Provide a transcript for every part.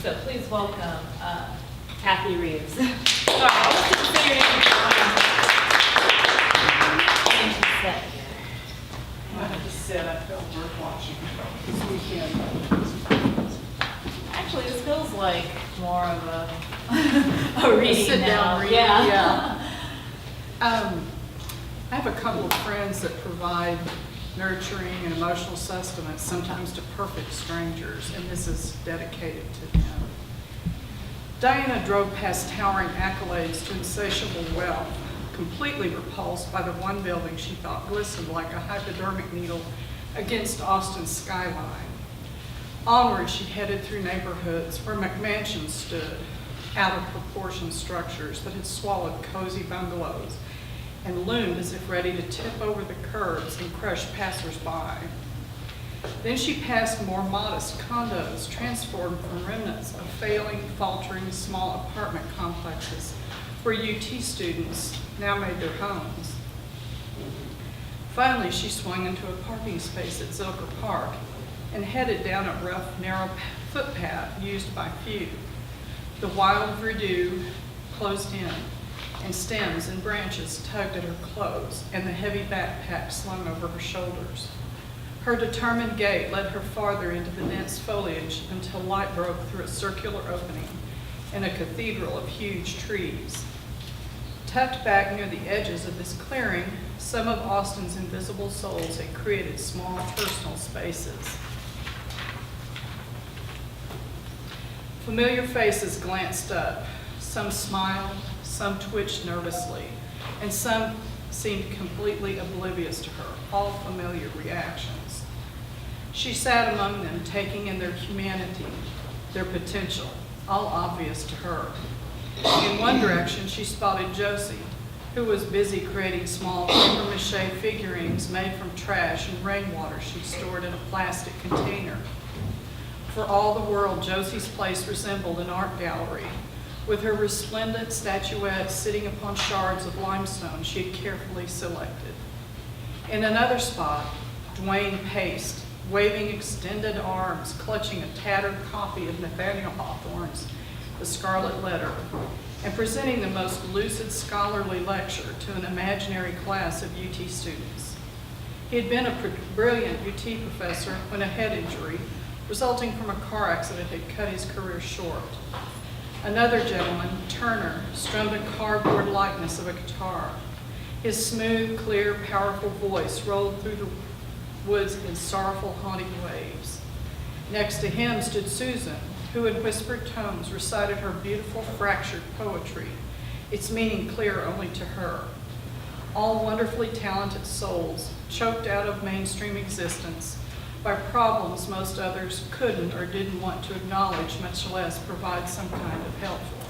So please welcome Kathy Reeves. Sorry, I was just say your name and she said. I just said I felt worth watching this weekend. Actually, this feels like more of a reading Sit now. down reading, Yeah. I have a couple of friends that provide nurturing and emotional sustenance, sometimes to perfect strangers, and this is dedicated to them. Diana drove past towering accolades to insatiable wealth, completely repulsed by the one building she thought glistened like a hypodermic needle against Austin's skyline. Onward, she headed through neighborhoods where McMansions stood, out of proportion structures that had swallowed cozy bungalows and loomed as if ready to tip over the curbs and crush passersby. Then she passed more modest condos transformed from remnants of failing, faltering small apartment complexes where UT students now made their homes. Finally, she swung into a parking space at Zilker Park and headed down a rough, narrow footpath used by few. The wild verdure closed in, and stems and branches tugged at her clothes, and the heavy backpack slung over her shoulders. Her determined gait led her farther into the dense foliage until light broke through a circular opening in a cathedral of huge trees. Tucked back near the edges of this clearing, some of Austin's invisible souls had created small personal spaces. Familiar faces glanced up. Some smiled, some twitched nervously, and some seemed completely oblivious to her, all familiar reactions. She sat among them, taking in their humanity, their potential, all obvious to her. In one direction, she spotted Josie, who was busy creating small papier-mâché figurines made from trash and rainwater she'd stored in a plastic container. For all the world, Josie's place resembled an art gallery, with her resplendent statuette sitting upon shards of limestone she had carefully selected. In another spot, Dwayne paced, waving extended arms, clutching a tattered copy of Nathaniel Hawthorne's The Scarlet Letter, and presenting the most lucid scholarly lecture to an imaginary class of UT students. He had been a brilliant UT professor when a head injury resulting from a car accident had cut his career short. Another gentleman, Turner, strummed a cardboard likeness of a guitar. His smooth, clear, powerful voice rolled through the woods in sorrowful, haunting waves. Next to him stood Susan, who in whispered tones recited her beautiful, fractured poetry, its meaning clear only to her. All wonderfully talented souls, choked out of mainstream existence by problems most others couldn't or didn't want to acknowledge, much less provide some kind of help for.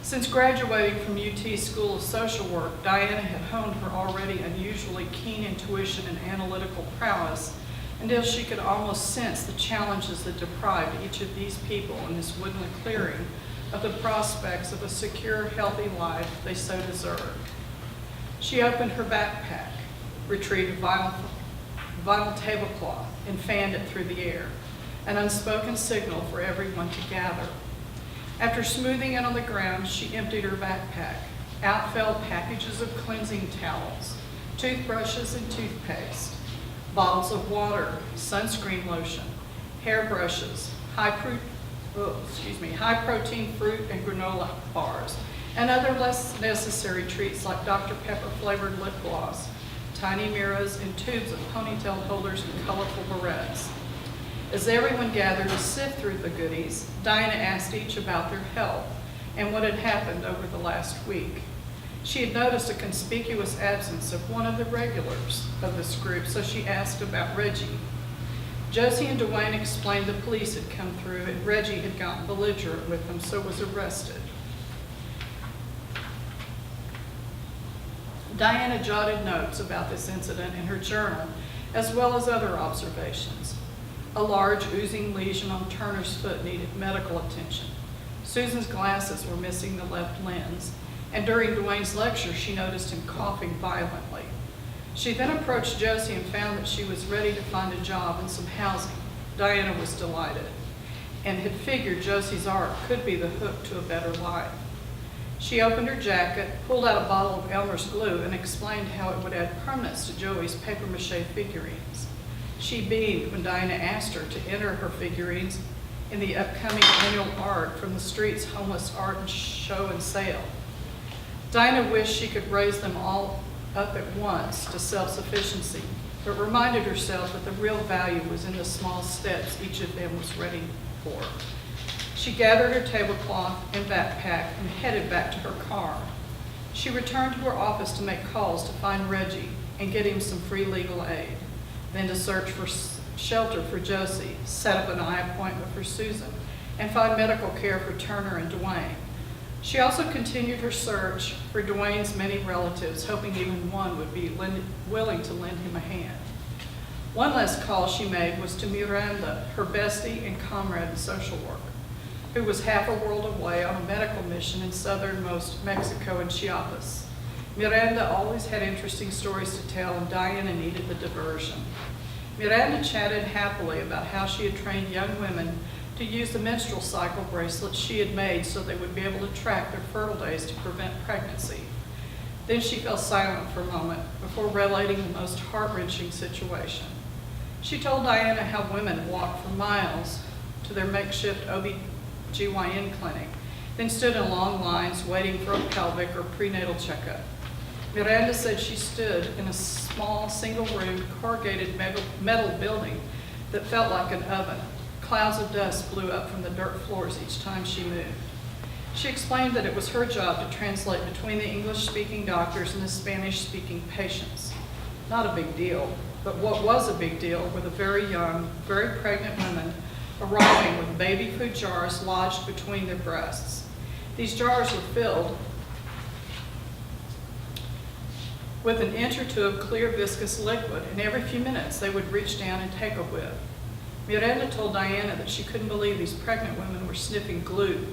Since graduating from UT School of Social Work, Diana had honed her already unusually keen intuition and analytical prowess until she could almost sense the challenges that deprived each of these people in this woodland clearing of the prospects of a secure, healthy life they so deserved. She opened her backpack, retrieved a vinyl tablecloth, and fanned it through the air, an unspoken signal for everyone to gather. After smoothing it on the ground, she emptied her backpack. Out fell packages of cleansing towels, toothbrushes and toothpaste, bottles of water, sunscreen lotion, hairbrushes, high protein fruit and granola bars, and other less necessary treats like Dr. Pepper flavored lip gloss, tiny mirrors, and tubes of ponytail holders and colorful barrettes. As everyone gathered to sift through the goodies, Diana asked each about their health and what had happened over the last week. She had noticed a conspicuous absence of one of the regulars of this group, so she asked about Reggie. Josie and Dwayne explained the police had come through and Reggie had gotten belligerent with them, so was arrested. Diana jotted notes about this incident in her journal, as well as other observations. A large oozing lesion on Turner's foot needed medical attention. Susan's glasses were missing the left lens, and during Dwayne's lecture, she noticed him coughing violently. She then approached Josie and found that she was ready to find a job and some housing. Diana was delighted. and had figured Josie's art could be the hook to a better life. She opened her jacket, pulled out a bottle of Elmer's glue, and explained how it would add permanence to Joey's papier-mâché figurines. She beamed when Diana asked her to enter her figurines in the upcoming annual Art from the Streets Homeless Art and Show and Sale. Diana wished she could raise them all up at once to self-sufficiency, but reminded herself that the real value was in the small steps each of them was ready for. She gathered her tablecloth and backpack and headed back to her car. She returned to her office to make calls to find Reggie and get him some free legal aid, then to search for shelter for Josie, set up an eye appointment for Susan, and find medical care for Turner and Dwayne. She also continued her search for Dwayne's many relatives, hoping even one would be willing to lend him a hand. One last call she made was to Miranda, her bestie and comrade in social work, who was half a world away on a medical mission in southernmost Mexico in Chiapas. Miranda always had interesting stories to tell, and Diana needed the diversion. Miranda chatted happily about how she had trained young women to use the menstrual cycle bracelets she had made so they would be able to track their fertile days to prevent pregnancy. Then she fell silent for a moment before relating the most heart-wrenching situation. She told Diana how women walked for miles to their makeshift OB/GYN clinic, then stood in long lines waiting for a pelvic or prenatal checkup. Miranda said she stood in a small, single-room, corrugated metal building that felt like an oven. Clouds of dust blew up from the dirt floors each time she moved. She explained that it was her job to translate between the English-speaking doctors and the Spanish-speaking patients. Not a big deal, but what was a big deal were the very young, very pregnant women arriving with baby food jars lodged between their breasts. These jars were filled with an inch or two of clear viscous liquid, and every few minutes they would reach down and take a whiff. Miranda told Diana that she couldn't believe these pregnant women were sniffing glue,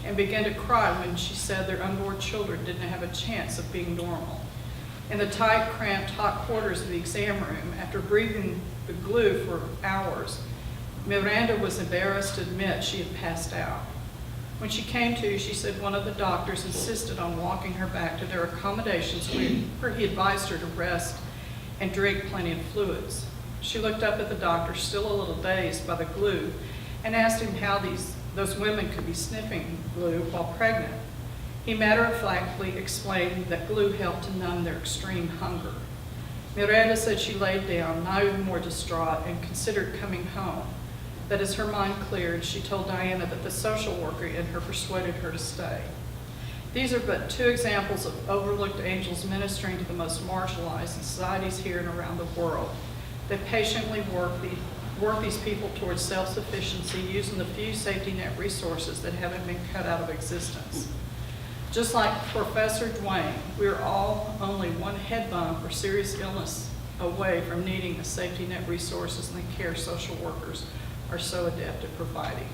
and began to cry when she said their unborn children didn't have a chance of being normal. In the tight, cramped, hot quarters of the exam room, after breathing the glue for hours, Miranda was embarrassed to admit she had passed out. When she came to, she said one of the doctors insisted on walking her back to their accommodations where he advised her to rest and drink plenty of fluids. She looked up at the doctor, still a little dazed by the glue, and asked him how those women could be sniffing glue while pregnant. He matter-of-factly explained that glue helped to numb their extreme hunger. Miranda said she laid down, now even more distraught, and considered coming home. But as her mind cleared, she told Diana that the social worker in her persuaded her to stay. These are but two examples of overlooked angels ministering to the most marginalized in societies here and around the world. They patiently work these people towards self-sufficiency using the few safety net resources that haven't been cut out of existence. Just like Professor Dwayne, we are all only one head bump or serious illness away from needing the safety net resources and the care social workers are so adept at providing.